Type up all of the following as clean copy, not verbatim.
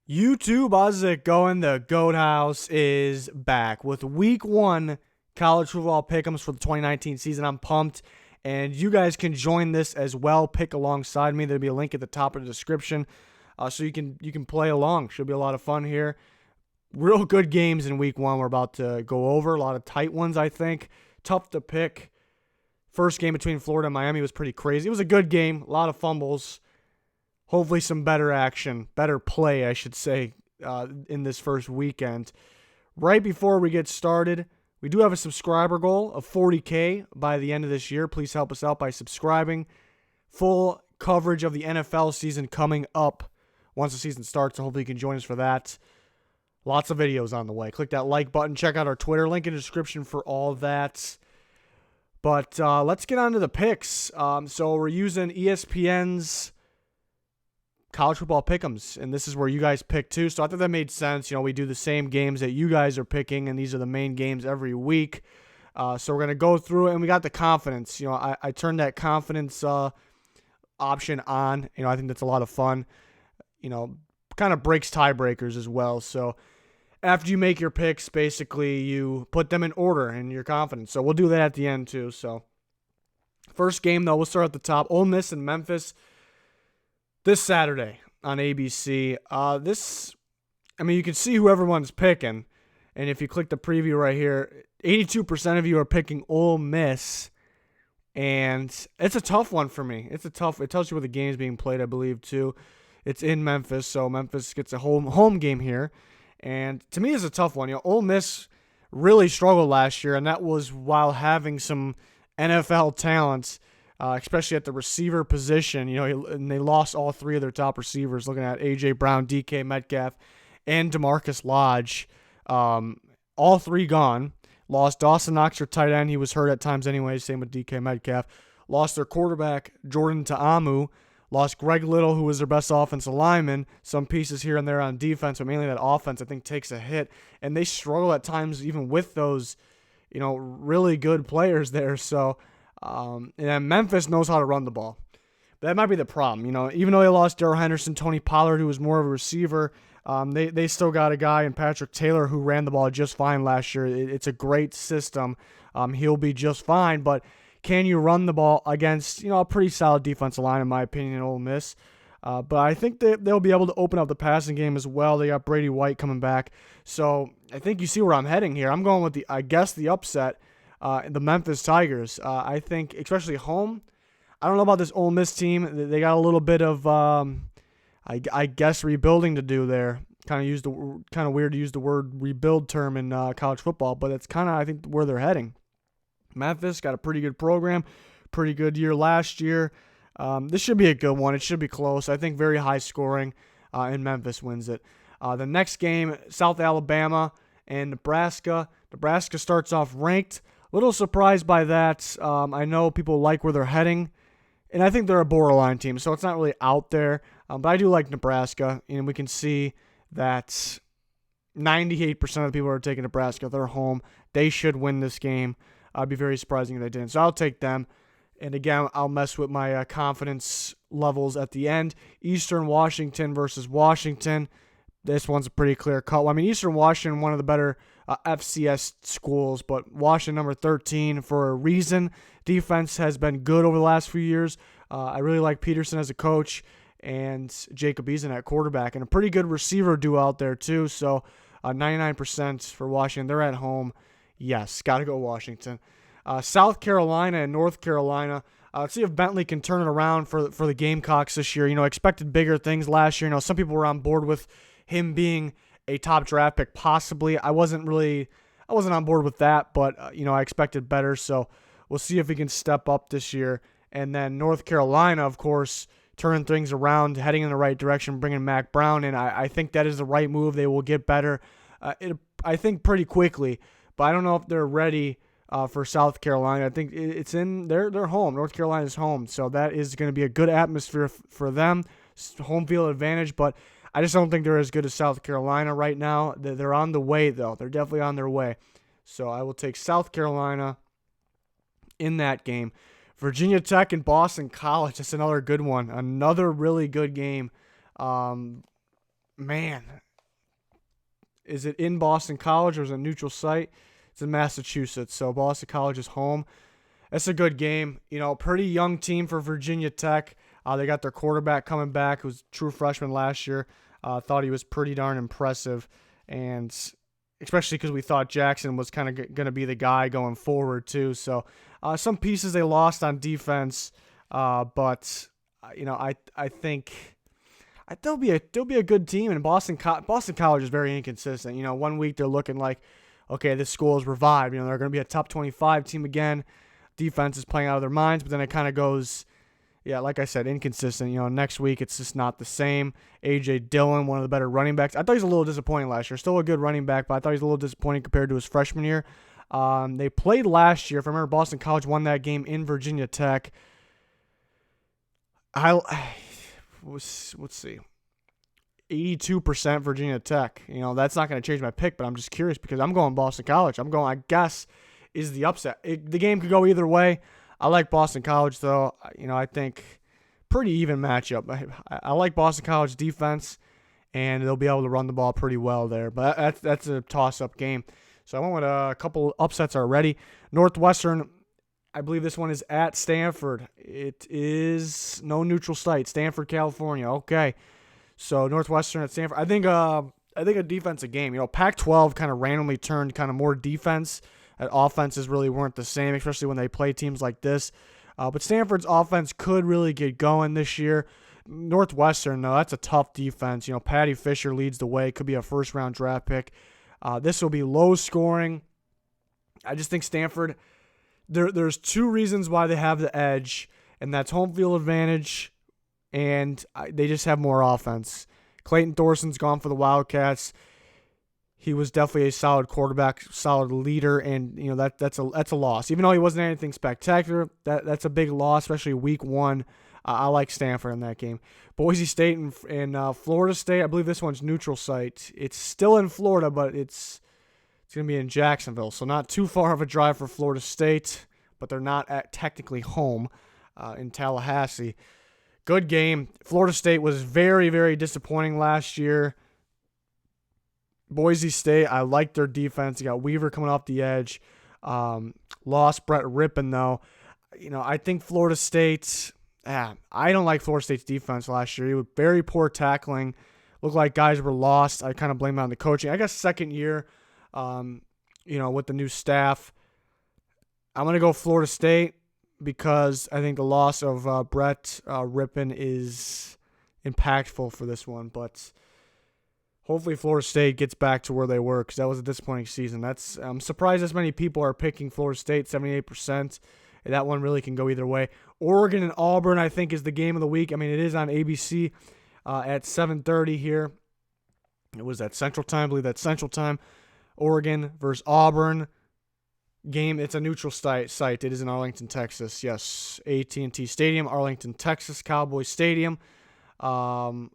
YouTube, how's it going? The Goat House is back with week one college football pick'ems for the 2019 season. I'm pumped, and you guys can join this as well. Pick alongside me. There'll be a link at the top of the description, so you can play along. Should be a lot of fun here. Real good games in week one. We're about to go over a lot of tight ones. I think tough to pick. First game between Florida and Miami was pretty crazy. It was a good game. A lot of fumbles. Hopefully some better action, better play, I should say, in this first weekend. Right before we get started, we do have a subscriber goal of 40K by the end of this year. Please help us out by subscribing. Full coverage of the NFL season coming up once the season starts, so hopefully you can join us for that. Lots of videos on the way. Click that like button. Check out our Twitter. Link in the description for all of that. But let's get on to the picks. So we're using ESPN's college football pick'ems, and this is where you guys pick too. So I thought that made sense. We do the same games that you guys are picking, and these are the main games every week. So we're gonna go through it, and we got the confidence. I turned that confidence option on. I think that's a lot of fun. Kind of breaks tiebreakers as well. So after you make your picks, basically you put them in order and you're confident. So we'll do that at the end too. So first game though, we'll start at the top. Ole Miss and Memphis. This Saturday on ABC. You can see who everyone's picking. And if you click the preview right here, 82% of you are picking Ole Miss. And it's a tough one for me. It tells you where the game's being played, I believe, too. It's in Memphis, so Memphis gets a home game here. And to me, it's a tough one. Ole Miss really struggled last year, and that was while having some NFL talent. Especially at the receiver position, and they lost all three of their top receivers. Looking at A.J. Brown, DK Metcalf, and DeMarcus Lodge, all three gone. Lost Dawson Knox, their tight end. He was hurt at times anyway. Same with DK Metcalf. Lost their quarterback, Jordan Ta'amu. Lost Greg Little, who was their best offensive lineman. Some pieces here and there on defense, but mainly that offense, I think, takes a hit. And they struggle at times even with those, really good players there. So, and Memphis knows how to run the ball. That might be the problem. Even though they lost Darrell Henderson, Tony Pollard, who was more of a receiver, they still got a guy in Patrick Taylor who ran the ball just fine last year. It's a great system. He'll be just fine, but can you run the ball against, a pretty solid defensive line, in my opinion, in Ole Miss? But I think they'll be able to open up the passing game as well. They got Brady White coming back. So I think you see where I'm heading here. I'm going with the upset. The Memphis Tigers. I think, especially home, I don't know about this Ole Miss team. They got a little bit of, I guess, rebuilding to do there. Kind of weird to use the word rebuild term in college football, but it's kind of, I think, where they're heading. Memphis got a pretty good program, pretty good year last year. This should be a good one. It should be close. I think very high scoring, and Memphis wins it. The next game, South Alabama and Nebraska. Nebraska starts off ranked. Little surprised by that. I know people like where they're heading, and I think they're a borderline team, so it's not really out there. But I do like Nebraska, and we can see that 98% of the people are taking Nebraska. They're home. They should win this game. I'd be very surprising if they didn't. So I'll take them. And again, I'll mess with my confidence levels at the end. Eastern Washington versus Washington. This one's a pretty clear cut. Eastern Washington, one of the better FCS schools, but Washington number 13 for a reason. Defense has been good over the last few years. I really like Peterson as a coach and Jacob Eason at quarterback, and a pretty good receiver duo out there too. So 99% for Washington. They're at home. Yes, got to go Washington. South Carolina and North Carolina. Let's see if Bentley can turn it around for the Gamecocks this year. Expected bigger things last year. Some people were on board with him being a top draft pick, possibly. I wasn't on board with that, but I expected better. So we'll see if he can step up this year. And then North Carolina, of course, turning things around, heading in the right direction, bringing Mac Brown in. I think that is the right move. They will get better, I think, pretty quickly. But I don't know if they're ready for South Carolina. I think it's in their home. North Carolina's home, so that is going to be a good atmosphere for them. Home field advantage, but I just don't think they're as good as South Carolina right now. They're on the way, though. They're definitely on their way. So I will take South Carolina in that game. Virginia Tech and Boston College. That's another good one. Another really good game. man, is it in Boston College or is it a neutral site? It's in Massachusetts, so Boston College is home. It's a good game. Pretty young team for Virginia Tech. They got their quarterback coming back, who was a true freshman last year. Thought he was pretty darn impressive, and especially because we thought Jackson was kind of going to be the guy going forward too. So some pieces they lost on defense, but I think they'll be a good team. And Boston College is very inconsistent. 1 week they're looking like, okay, this school is revived. They're going to be a top 25 team again. Defense is playing out of their minds, but then it kind of goes, like I said, inconsistent. Next week it's just not the same. A.J. Dillon, one of the better running backs. I thought he was a little disappointing last year. Still a good running back, but I thought he was a little disappointing compared to his freshman year. They played last year. If I remember, Boston College won that game in Virginia Tech. Let's see. 82% Virginia Tech. That's not going to change my pick, but I'm just curious because I'm going Boston College. I guess, is the upset. The game could go either way. I like Boston College, though. I think pretty even matchup. I like Boston College defense, and they'll be able to run the ball pretty well there. But that's a toss-up game. So I went with a couple upsets already. Northwestern, I believe this one is at Stanford. It is no neutral site, Stanford, California. Okay. So Northwestern at Stanford. I think a defensive game. Pac-12 kind of randomly turned kind of more defense. Offenses really weren't the same, especially when they play teams like this. But Stanford's offense could really get going this year. Northwestern, though, that's a tough defense. Patty Fisher leads the way. Could be a first-round draft pick. This will be low scoring. I just think Stanford, there's two reasons why they have the edge, and that's home field advantage, and they just have more offense. Clayton Thorson's gone for the Wildcats. He was definitely a solid quarterback, solid leader, and that's a loss. Even though he wasn't anything spectacular, that's a big loss, especially week one. I like Stanford in that game. Boise State and Florida State. I believe this one's neutral site. It's still in Florida, but it's going to be in Jacksonville, so not too far of a drive for Florida State, but they're not technically home in Tallahassee. Good game. Florida State was very, very disappointing last year. Boise State, I like their defense. You got Weaver coming off the edge. Lost Brett Rippon, though. I think Florida State, I don't like Florida State's defense last year. It was very poor tackling. Looked like guys were lost. I kind of blame it on the coaching. I guess second year, with the new staff. I'm going to go Florida State because I think the loss of Brett Rippon is impactful for this one, but hopefully Florida State gets back to where they were because that was a disappointing season. I'm surprised as many people are picking Florida State, 78%. That one really can go either way. Oregon and Auburn, I think, is the game of the week. I mean, it is on ABC at 7:30 here. It was at Central Time. I believe that's Central Time. Oregon versus Auburn game. It's a neutral site. It is in Arlington, Texas. Yes, AT&T Stadium, Arlington, Texas, Cowboys Stadium. Oregon,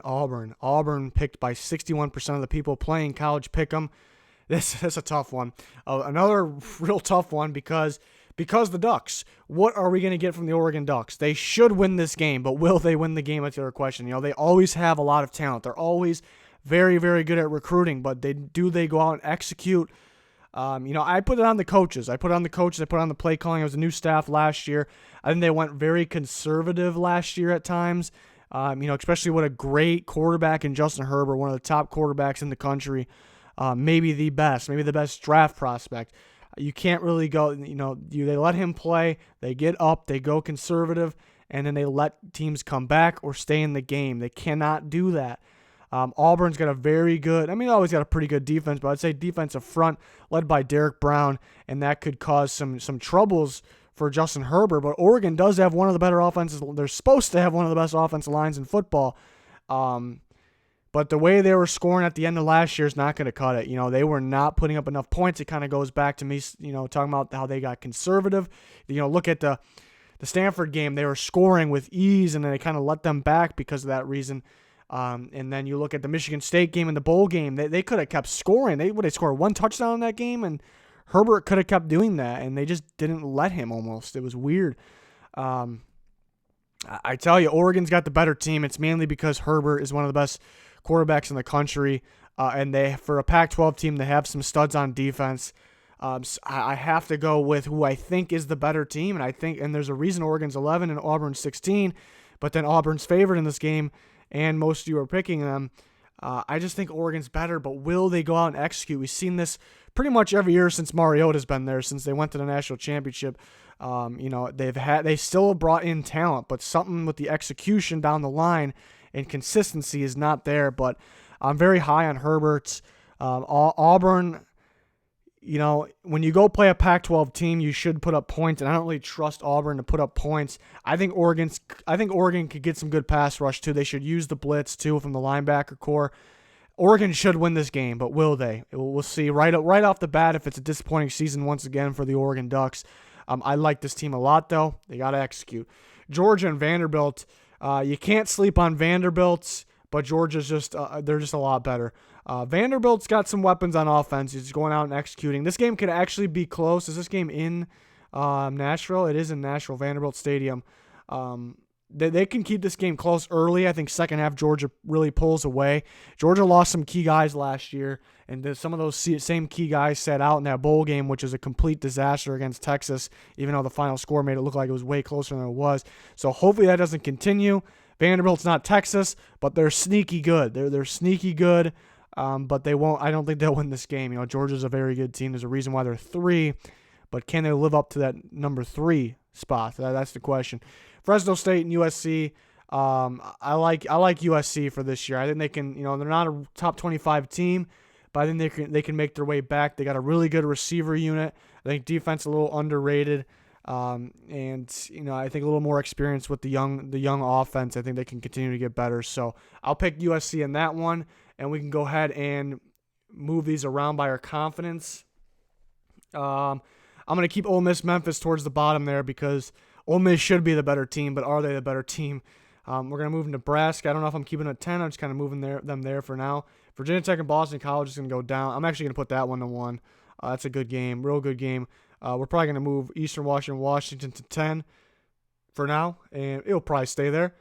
Auburn. Auburn picked by 61% of the people playing college pick'em. That's a tough one. Another real tough one because the Ducks. What are we going to get from the Oregon Ducks? They should win this game, but will they win the game? That's the other question. They always have a lot of talent. They're always very, very good at recruiting, but they go out and execute? I put it on the coaches. I put it on the play calling. It was a new staff last year. I think they went very conservative last year at times. Especially with a great quarterback in Justin Herbert, one of the top quarterbacks in the country, maybe the best draft prospect. You can't really go, they let him play, they get up, they go conservative, and then they let teams come back or stay in the game. They cannot do that. Auburn's got a very good, they always got a pretty good defense, but I'd say defensive front led by Derek Brown, and that could cause some troubles for Justin Herbert. But Oregon does have one of the better offenses. They're supposed to have one of the best offensive lines in football. But the way they were scoring at the end of last year is not going to cut it. They were not putting up enough points. It kind of goes back to me, talking about how they got conservative. Look at the Stanford game. They were scoring with ease, and then they kind of let them back because of that reason. And then you look at the Michigan State game and the bowl game. They could have kept scoring. They scored one touchdown in that game, and Herbert could have kept doing that, and they just didn't let him almost. It was weird. I tell you, Oregon's got the better team. It's mainly because Herbert is one of the best quarterbacks in the country, and for a Pac-12 team, they have some studs on defense. So I have to go with who I think is the better team, and there's a reason Oregon's 11 and Auburn's 16, but then Auburn's favored in this game, and most of you are picking them. I just think Oregon's better, but will they go out and execute? We've seen this pretty much every year since Mariota's been there, since they went to the national championship. They still brought in talent, but something with the execution down the line and consistency is not there. But I'm very high on Herbert. Auburn, when you go play a Pac-12 team, you should put up points, and I don't really trust Auburn to put up points. I think Oregon could get some good pass rush too. They should use the blitz too from the linebacker core. Oregon should win this game, but will they? We'll see right off the bat if it's a disappointing season once again for the Oregon Ducks. I like this team a lot, though. They got to execute. Georgia and Vanderbilt, you can't sleep on Vanderbilt, but Georgia's they're just a lot better. Vanderbilt's got some weapons on offense. He's going out and executing. This game could actually be close. Is this game in Nashville? It is in Nashville, Vanderbilt Stadium. They can keep this game close early. I think second half Georgia really pulls away. Georgia lost some key guys last year, and some of those same key guys sat out in that bowl game, which is a complete disaster against Texas, even though the final score made it look like it was way closer than it was. So hopefully that doesn't continue. Vanderbilt's not Texas, but they're sneaky good. They're sneaky good, but they won't. I don't think they'll win this game. Georgia's a very good team. There's a reason why they're 3, but can they live up to that number 3 spot? That's the question. Fresno State and USC. I like USC for this year. I think they can. They're not a top 25 team, but I think they can make their way back. They got a really good receiver unit. I think defense a little underrated, and I think a little more experience with the young offense. I think they can continue to get better. So I'll pick USC in that one, and we can go ahead and move these around by our confidence. I'm gonna keep Ole Miss Memphis towards the bottom there because Ole Miss should be the better team, but are they the better team? We're going to move to Nebraska. I don't know if I'm keeping it at 10. I'm just kind of moving them there for now. Virginia Tech and Boston College is going to go down. I'm actually going to put that one to 1. That's a good game, real good game. We're probably going to move Eastern Washington to 10 for now, and it'll probably stay there.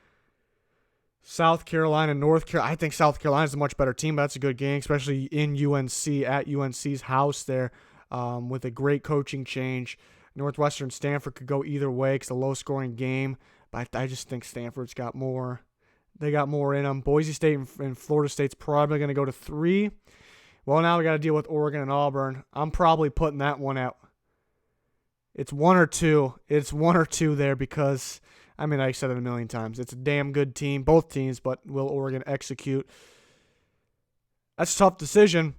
South Carolina, North Carolina. I think South Carolina is a much better team, but that's a good game, especially in UNC, at UNC's house there, with a great coaching change. Northwestern, Stanford could go either way. It's a low-scoring game, but I just think Stanford's got more. They got more in them. Boise State and Florida State's probably going to go to 3. Well, now we got to deal with Oregon and Auburn. I'm probably putting that one out. It's 1 or 2. It's 1 or 2 there because, I said it a million times. It's a damn good team, both teams, but will Oregon execute? That's a tough decision.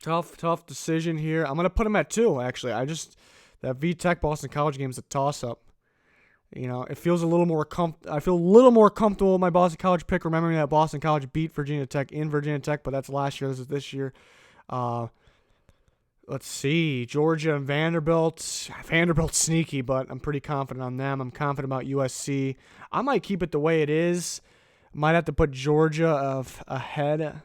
Tough decision here. I'm going to put them at 2, actually. That VTech Boston College game is a toss-up. It feels a little more I feel a little more comfortable with my Boston College pick, remembering that Boston College beat Virginia Tech in Virginia Tech, but that's last year. This is this year. Let's see. Georgia and Vanderbilt. Vanderbilt's sneaky, but I'm pretty confident on them. I'm confident about USC. I might keep it the way it is. Might have to put Georgia ahead.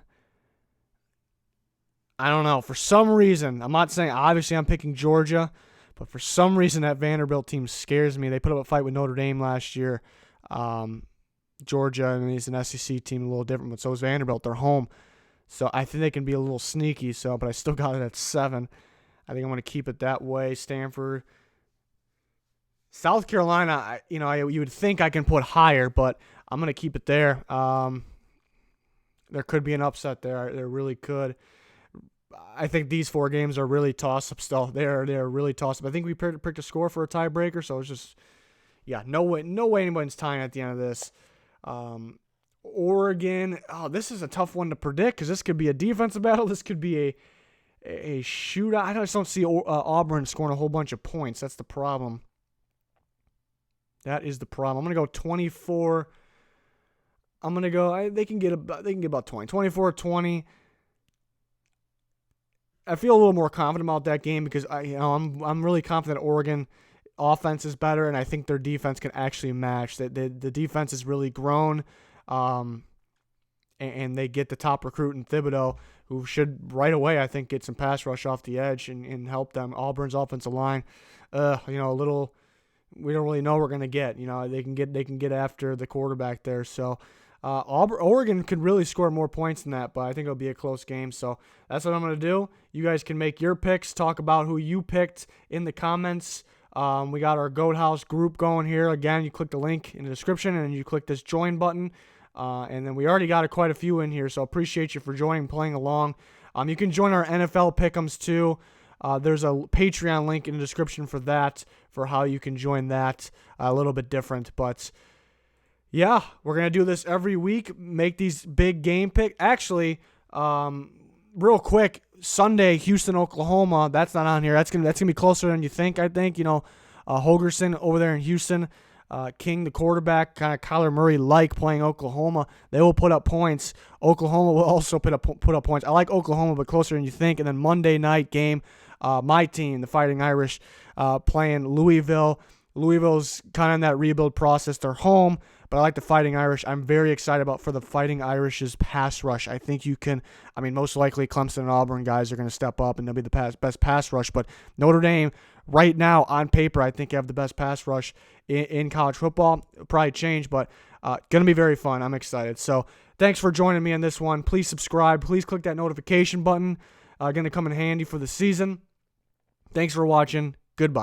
I don't know. For some reason, I'm not saying obviously I'm picking Georgia, but for some reason that Vanderbilt team scares me. They put up a fight with Notre Dame last year. Georgia, is an SEC team, a little different, but so is Vanderbilt. They're home. So I think they can be a little sneaky, but I still got it at 7. I think I'm going to keep it that way. Stanford. South Carolina, you would think I can put higher, but I'm going to keep it there. There could be an upset there. There really could. I think these 4 games are really toss-ups, though. They're really toss-up. I think we picked a score for a tiebreaker, so it's just, no way anyone's tying at the end of this. Oregon, this is a tough one to predict because this could be a defensive battle. This could be a shootout. I just don't see Auburn scoring a whole bunch of points. That's the problem. That is the problem. I'm going to go 24. I'm going to go, they can get about 20. 24-20. I feel a little more confident about that game because I'm really confident Oregon offense is better, and I think their defense can actually match. The defense has really grown, and they get the top recruit in Thibodeau, who should right away I think get some pass rush off the edge and help them. Auburn's offensive line, a little we don't really know we're going to get. They can get after the quarterback there. So Oregon could really score more points than that, but I think it'll be a close game. So that's what I'm going to do. You guys can make your picks, talk about who you picked in the comments. We got our Goat House group going here. Again, you click the link in the description, and you click this join button. And then we already got quite a few in here, so appreciate you for joining, playing along. You can join our NFL Pick'ems too. There's a Patreon link in the description for that, for how you can join that. A little bit different, but yeah, we're going to do this every week, make these big game picks. Actually, real quick, Sunday, Houston, Oklahoma, that's not on here. That's gonna be closer than you think, I think. Holgerson over there in Houston, King, the quarterback, kind of Kyler Murray-like playing Oklahoma. They will put up points. Oklahoma will also put up points. I like Oklahoma, but closer than you think. And then Monday night game, my team, the Fighting Irish, playing Louisville. Louisville's kind of in that rebuild process. They're home, but I like the Fighting Irish. I'm very excited for the Fighting Irish's pass rush. I think most likely Clemson and Auburn guys are going to step up, and they'll be the best pass rush. But Notre Dame, right now, on paper, I think have the best pass rush in college football. It'll probably change, but going to be very fun. I'm excited. So thanks for joining me on this one. Please subscribe. Please click that notification button. Going to come in handy for the season. Thanks for watching. Goodbye.